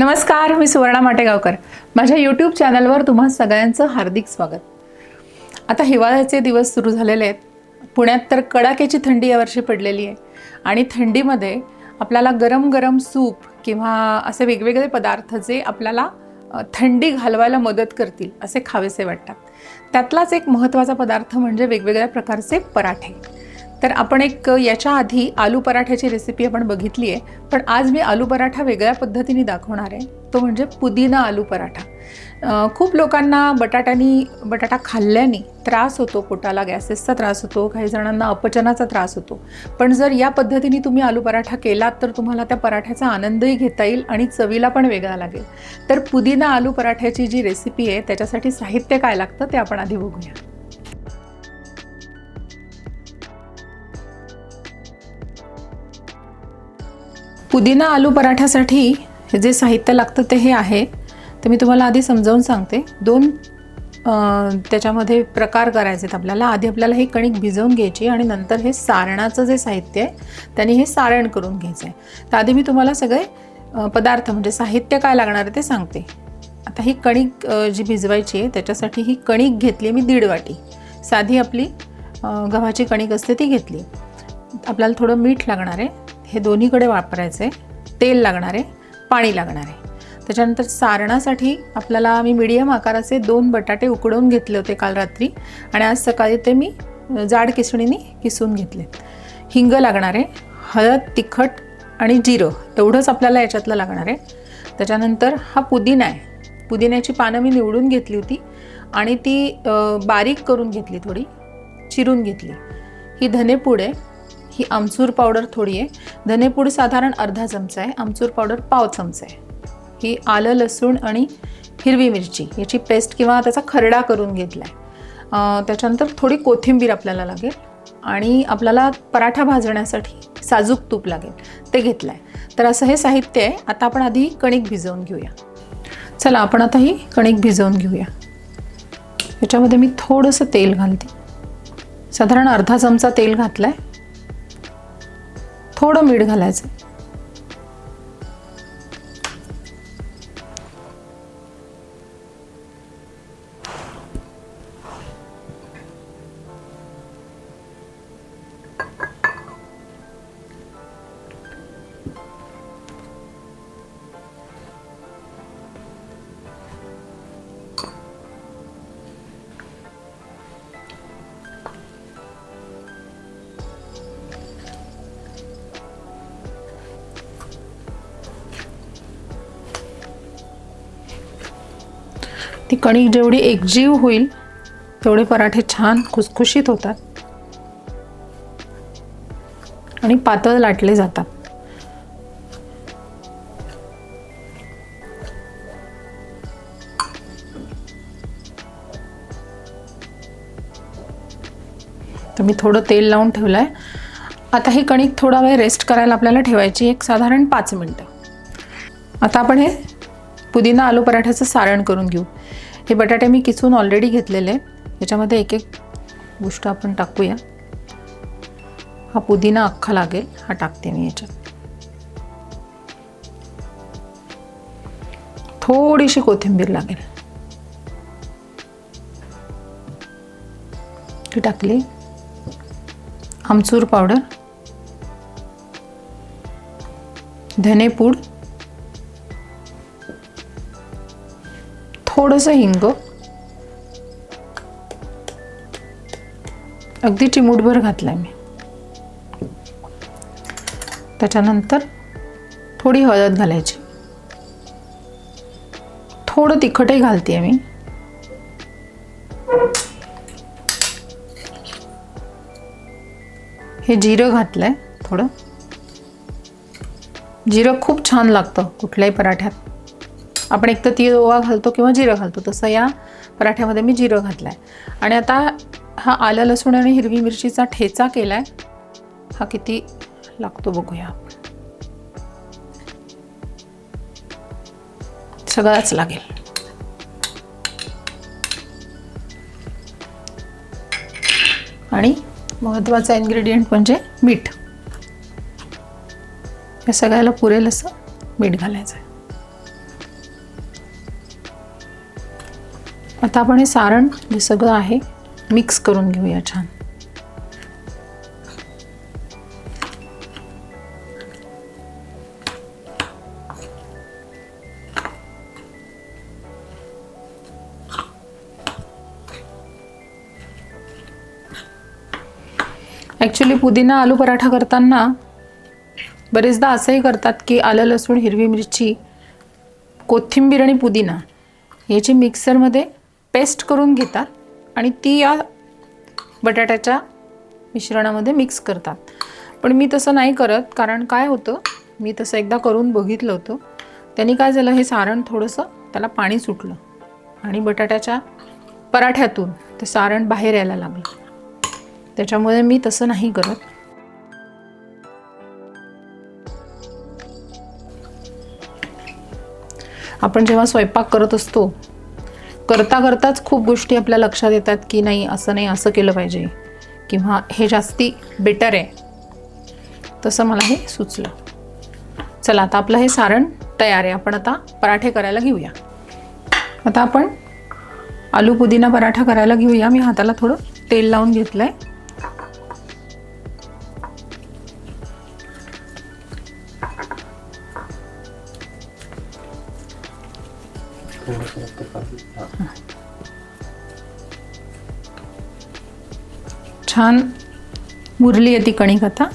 नमस्कार, मी सुवर्णा माटेगावकर. माझ्या यूट्यूब चॅनलवर तुम्हा सगळ्यांचं हार्दिक स्वागत. आता हिवाळ्याचे दिवस सुरू झालेले आहेत. पुण्यात तर कडाक्याची थंडी यावर्षी पडलेली आहे आणि थंडीमध्ये आपल्याला गरम गरम सूप किंवा असे वेगवेगळे पदार्थ जे आपल्याला थंडी घालवायला मदत करतील असे खावेसे वाटतात. त्यातलाच एक महत्त्वाचा पदार्थ म्हणजे वेगवेगळ्या प्रकारचे पराठे. तर आपण एक याच्या आधी आलू पराठ्याची रेसिपी आपण बघितली आहे, पण आज मी आलू पराठा वेगळ्या पद्धतीने दाखवणार आहे. तो म्हणजे पुदिना आलू पराठा. खूप लोकांना बटाटा खाल्ल्याने त्रास होतो, पोटाला गॅसेसचा त्रास होतो, काही जणांना अपचनाचा त्रास होतो. पण जर या पद्धतीने तुम्ही आलू पराठा केलात तर तुम्हाला त्या पराठ्याचा आनंदही घेता येईल आणि चवीला पण वेगळा लागेल. तर पुदिना आलू पराठ्याची जी रेसिपी आहे त्याच्यासाठी साहित्य काय लागतं ते आपण आधी बघूया. पुदिना आलू पराठ्यासाठी जे साहित्य लागतं ते हे आहे. ते मी तुम्हाला आधी समजावून सांगते. दोन त्याच्यामध्ये प्रकार करायचे आहेत आपल्याला. आधी आपल्याला हे कणिक भिजवून घ्यायची आणि नंतर हे सारणाचं जे साहित्य आहे त्याने हे सारण करून घ्यायचं आहे. तर आधी मी तुम्हाला सगळे पदार्थ म्हणजे साहित्य काय लागणार आहे ते सांगते. आता ही कणिक जी भिजवायची आहे त्याच्यासाठी ही कणिक घेतली मी 1.5 वाटी. साधी आपली गव्हाची कणिक असते ती घेतली. आपल्याला थोडं मीठ लागणार आहे, हे दोन्हीकडे वापरायचं आहे. तेल लागणार आहे, पाणी लागणार आहे. त्याच्यानंतर सारणासाठी आपल्याला मी मीडियम आकाराचे 2 बटाटे उकडवून घेतले होते काल रात्री आणि आज सकाळी ते मी जाड किसणीने किसून घेतले. हिंग लागणार आहे, हळद, तिखट आणि जिरं एवढंच आपल्याला याच्यातलं लागणार आहे. त्याच्यानंतर हा पुदिना आहे. पुदिन्याची पानं मी निवडून घेतली होती आणि ती बारीक करून घेतली, थोडी चिरून घेतली. ही धनेपूड आहे, ही आमचूर पावडर थोडी आहे. धनेपूड साधारण अर्धा चमचा आहे, आमचूर पावडर पाव चमचा आहे. ही आलं, लसूण आणि हिरवी मिरची याची पेस्ट किंवा त्याचा खरडा करून घेतला आहे. त्याच्यानंतर थोडी कोथिंबीर आपल्याला लागेल आणि आपल्याला पराठा भाजण्यासाठी साजूक तूप लागेल, ते घेतलं आहे. तर असं हे साहित्य आहे. आता आपण आधी कणिक भिजवून घेऊया. चला आपण आता ही कणिक भिजवून घेऊया. याच्यामध्ये मी थोडंसं तेल घालते, साधारण अर्धा चमचा तेल घातलं आहे. थोडं मीठ घालायचं. ती कणिक जेवढी एकजीव होईल तेवढे पराठे छान खुसखुशीत होतात आणि पातळ लाटले जातात. तर मी थोडं तेल लावून ठेवलं आहे. आता ही कणिक थोडा वेळ रेस्ट करायला आपल्याला ठेवायची, एक साधारण 5 मिनटं. आता आपण हे पुदिना आलू पराठ्याचं सारण करून घेऊ. हे बटाटे मी किसून ऑलरेडी घेतलेले. याच्यामध्ये एक एक गोष्ट आपण टाकूया. हा पुदिना अख्खा लागेल, हा टाकते मी याच्यात. थोडीशी कोथिंबीर लागेल, ती टाकली. आमचूर पावडर, धनेपूड, थोडंसं हिंग, अगदी चिमूटभर घातलाय मी. त्याच्यानंतर थोडी हळद घालायची, थोडं तिखटही घालते मी. हे जिरं घातलंय थोडं. जिरं खूप छान लागतं कुठल्याही पराठ्यात. आपण एक तर तीळ ओवा घालतो किंवा जिरं घालतो, तसं या पराठ्यामध्ये मी जिरं घातलं आहे. आणि आता हा आलं, लसूण आणि हिरवी मिरचीचा ठेचा केला आहे. हा किती लागतो बघूया. सगळाच लागेल. आणि महत्त्वाचा इन्ग्रेडियंट म्हणजे मीठ. या सगळ्याला पुरेल असं मीठ घालायचं आहे. आता आपण हे सारण जे सगळं आहे मिक्स करून घेऊया छान. ॲक्च्युली पुदिना आलू पराठा करताना बरेचदा असंही करतात की आलं लसूण हिरवी मिरची कोथिंबीर आणि पुदिना याची मिक्सरमध्ये पेस्ट करून घेतात आणि ती या बटाट्याच्या मिश्रणामध्ये मिक्स करतात. पण मी तसं नाही करत, कारण काय होतं, मी तसं एकदा करून बघितलं होतं. त्यांनी काय झालं, हे सारण थोडंसं त्याला पाणी सुटलं आणि बटाट्याच्या पराठ्यातून ते सारण बाहेर यायला लागलं. त्याच्यामुळे मी तसं नाही करत. आपण जेव्हा स्वयंपाक करत असतो, करता करताच खूप गोष्टी आपल्या लक्षात येतात की नाही असं केलं पाहिजे किंवा हे जास्ती बेटर आहे. तसं मला हे सुचलं. चला आता आपलं हे सारण तयार आहे. आपण आता पराठे करायला घेऊया. आता आपण आलू पुदिना पराठा करायला घेऊया. मी हाताला थोडं तेल लावून घेतलंय. छान मुरली आहे ती कणिक. आता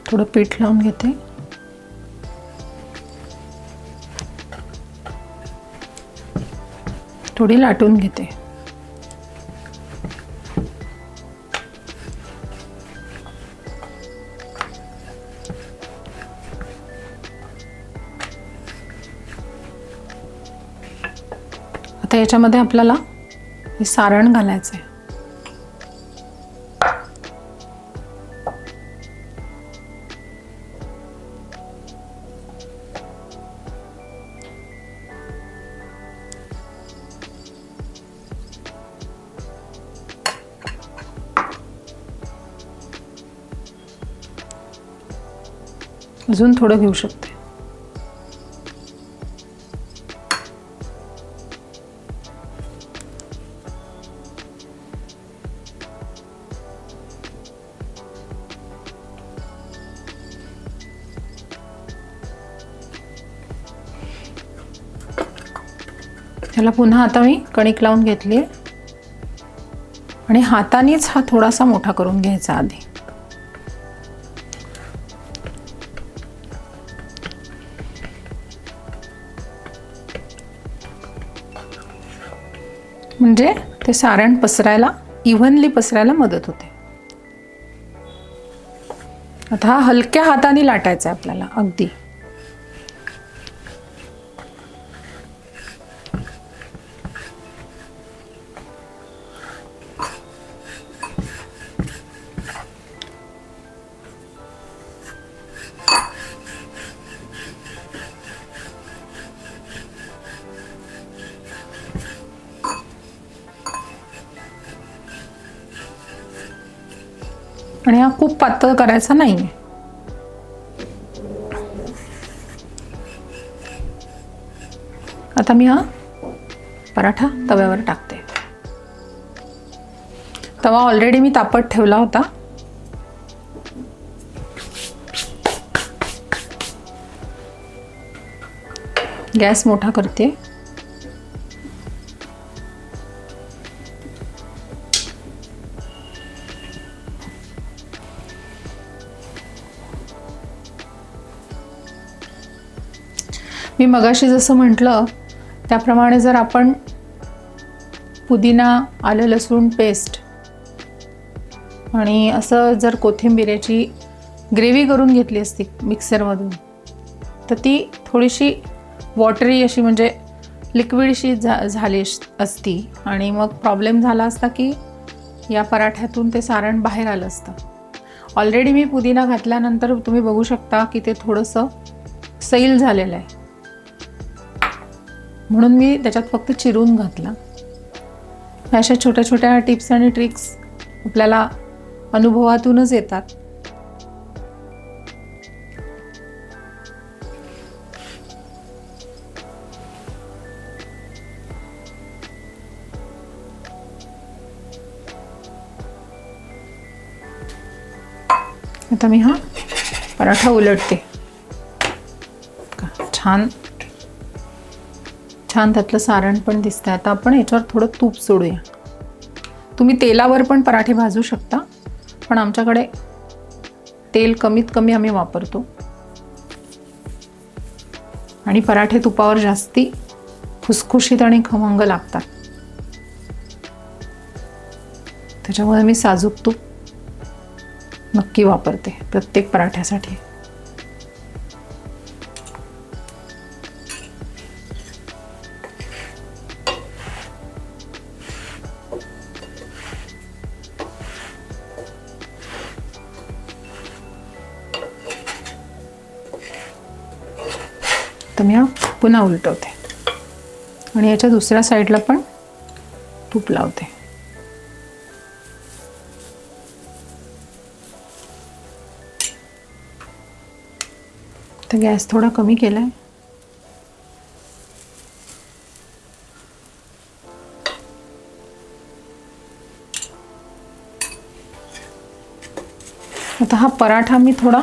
थोडं पीठ लावून घेते. थोडी लाटून घेते. आता याच्यामध्ये आपल्याला हे सारण घालायचं आहे. अजून थोडं घेऊ शकते. त्याला पुन्हा आता मी कणिक लावून घेतली आणि हातानेच हा थोडासा मोठा करून घ्यायचा आधी. म्हणजे ते सारण पसरायला, इव्हनली पसरायला मदत होते. आता हा हलक्या हाताने लाटायचा आहे आपल्याला अगदी. आणि हा खूप पातळ करायचा नाहीये. आता मी हा पराठा तव्यावर टाकते. तवा ऑलरेडी मी तापत ठेवला होता. गॅस मोठा करते. मी मगाशी जसं म्हटलं त्याप्रमाणे जर आपण पुदिना, आलं लसूण पेस्ट आणि असं जर कोथिंबीरची ग्रेव्ही करून घेतली असती मिक्सरमधून, तर ती थोडीशी वॉटरी अशी म्हणजे लिक्विडशी झाली असती आणि मग प्रॉब्लेम झाला असता की या पराठ्यातून ते सारण बाहेर आलं असतं. ऑलरेडी मी पुदिना घातल्यानंतर तुम्ही बघू शकता की ते थोडंसं सैल झालेलं आहे, म्हणून मी त्याच्यात फक्त चिरून घातला. अशा छोट्या छोट्या टिप्स आणि ट्रिक्स आपल्याला अनुभवातूनच येतात. आता मी हा पराठा उलटते. छान छान त्यातलं सारण पण दिसतंय. आता आपण याच्यावर थोडं तूप सोडूया. तुम्ही तेलावर पण पराठे भाजू शकता, पण आमच्याकडे तेल कमीत कमी आम्ही वापरतो आणि पराठे तुपावर जास्ती खुसखुशीत आणि खमंग लागतात. त्याच्यामुळे मी साजूक तूप नक्की वापरते प्रत्येक पराठ्यासाठी. तर मी हा पुन्हा उलटवते आणि याच्या दुसऱ्या साईडला पण तूप लावते. तर गॅस थोडा कमी केलाय. आता हा पराठा मी थोडा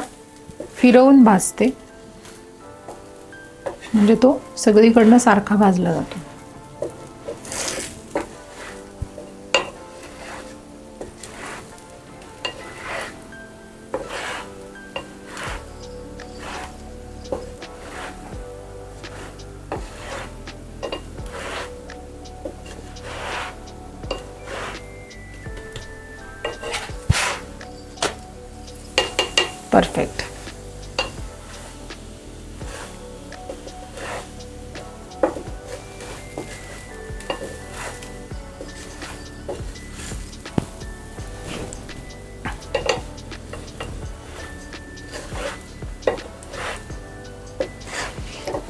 फिरवून भाजते, म्हणजे तो सगळीकडनं सारखा भाजला जातो. परफेक्ट.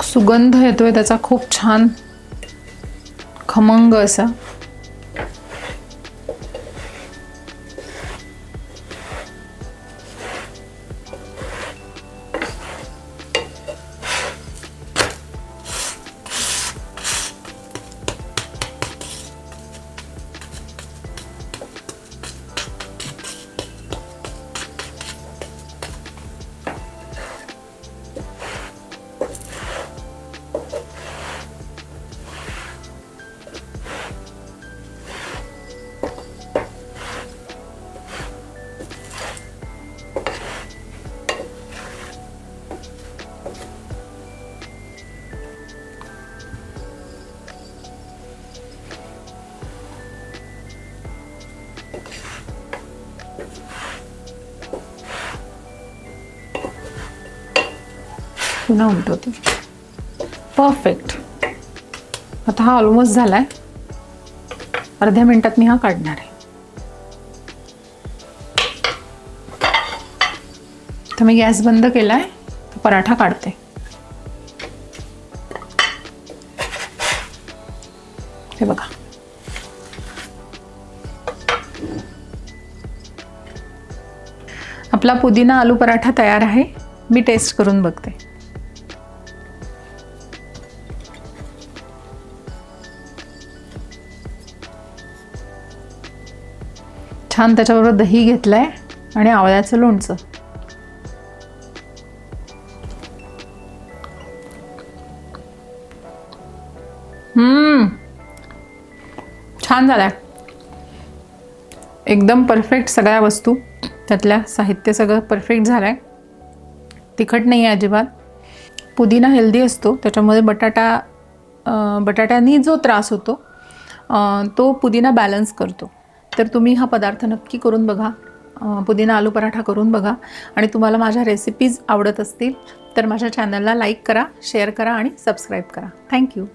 सुगंध येतोय त्याचा खूप छान खमंग असा. पुन्हा उलटवते. परफेक्ट. आता हा ऑलमोस्ट झालाय. अर्ध्या मिनिटात मी हा काढणार आहे. तर मी गॅस बंद केलाय. पराठा काढते. हे बघा. आपला पुदिना आलू पराठा तयार आहे. मी टेस्ट करून बघते. छान त्याच्याबरोबर दही घेतलंय आणि आवळ्याचं लोणचं. छान झालाय. एकदम परफेक्ट. सगळ्या वस्तू त्यातल्या साहित्य सगळं परफेक्ट झालंय. तिखट नाही आहे अजिबात. पुदिना हेल्दी असतो, त्याच्यामध्ये बटाट्यानी जो त्रास होतो तो पुदिना बॅलन्स करतो. तर तुम्ही हा पदार्थ नक्की करून बघा. पुदिना आलू पराठा करून बघा. आणि तुम्हाला माझ्या रेसिपीज आवडत असतील तर माझ्या चॅनलला लाईक करा, शेअर करा आणि सबस्क्राईब करा. थँक्यू.